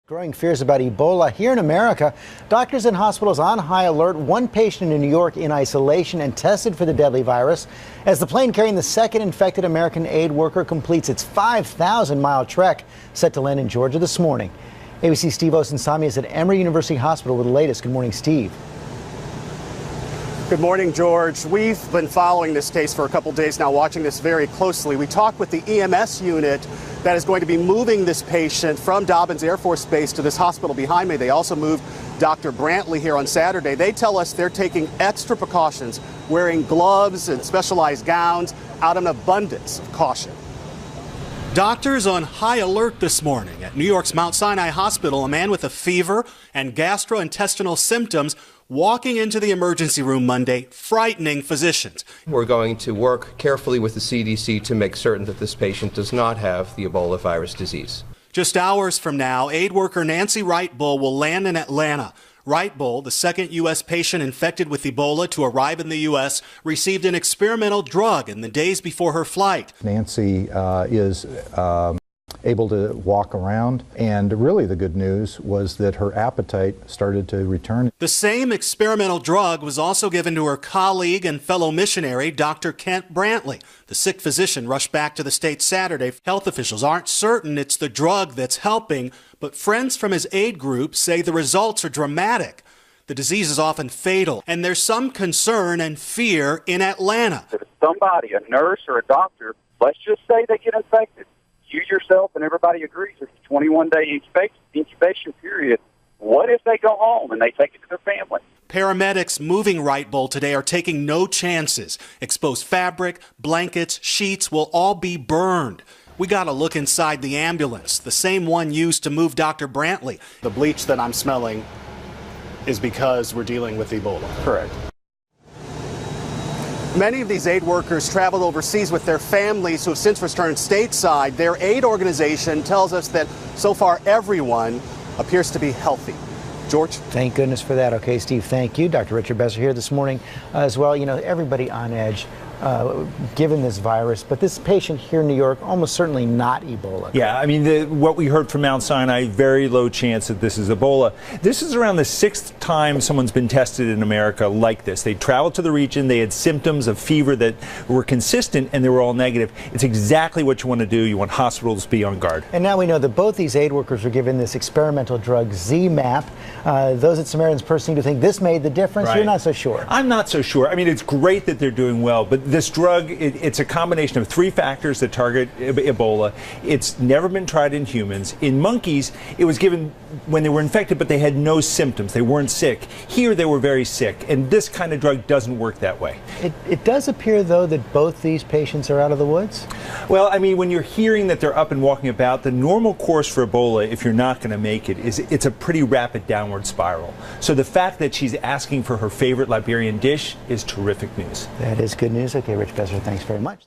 Growing fears about Ebola here in America. Doctors and hospitals on high alert. One patient in New York in isolation and tested for the deadly virus as the plane carrying the second infected American aid worker completes its 5,000-mile trek set to land in Georgia this morning. ABC's Steve Osunsami is at Emory University Hospital with the latest. Good morning, Steve. Good morning, George. We've been following this case for a couple days now, watching this very closely. We talked with the EMS unit that is going to be moving this patient from Dobbins Air Force Base to this hospital behind me. They also moved Dr. Brantley here on Saturday. They tell us they're taking extra precautions, wearing gloves and specialized gowns out of an abundance of caution. Doctors on high alert this morning at New York's Mount Sinai Hospital. A man with a fever and gastrointestinal symptoms walking into the emergency room Monday, frightening physicians. We're going to work carefully with the CDC to make certain that this patient does not have the Ebola virus disease. Just hours from now, aid worker Nancy Wright-Bull will land in Atlanta. Wright-Bull, the second U.S. patient infected with Ebola to arrive in the U.S., received an experimental drug in the days before her flight. Nancy is able to walk around, and really the good news was that her appetite started to return. The same experimental drug was also given to her colleague and fellow missionary, Dr. Kent Brantley. The sick physician rushed back to the state Saturday. Health officials aren't certain it's the drug that's helping, but friends from his aid group say the results are dramatic. The disease is often fatal, and there's some concern and fear in Atlanta. If somebody, a nurse or a doctor, let's just say they get infected, you yourself and everybody agrees it's a 21-day incubation period. What if they go home and they take it to their family? Paramedics moving Wright-Bull today are taking no chances. Exposed fabric, blankets, sheets will all be burned. We got to look inside the ambulance, the same one used to move Dr. Brantley. The bleach that I'm smelling is because we're dealing with Ebola. Correct. Many of these aid workers traveled overseas with their families who have since returned stateside. Their aid organization tells us that so far everyone appears to be healthy. George? Thank goodness for that. Okay, Steve, thank you. Dr. Richard Besser here this morning as well. You know, everybody on edge given this virus, but this patient here in New York, almost certainly not Ebola. Yeah, I mean, what we heard from Mount Sinai, very low chance that this is Ebola. This is around the 6th time someone's been tested in America like this. They traveled to the region, they had symptoms of fever that were consistent, and they were all negative. It's exactly what you want to do. You want hospitals to be on guard. And now we know that both these aid workers were given this experimental drug, Z-MAP. Those at Samaritan's Purse seem to think this made the difference. Right. You're not so sure. I'm not so sure. I mean, it's great that they're doing well, but this drug, it's a combination of 3 factors that target Ebola. It's never been tried in humans. In monkeys, it was given when they were infected, but they had no symptoms. They weren't sick. Here, they were very sick, and this kind of drug doesn't work that way. It does appear, though, that both these patients are out of the woods? Well, I mean, when you're hearing that they're up and walking about, the normal course for Ebola, if you're not going to make it, is it's a pretty rapid downward spiral. So the fact that she's asking for her favorite Liberian dish is terrific news. That is good news. Okay, Rich Besser, thanks very much.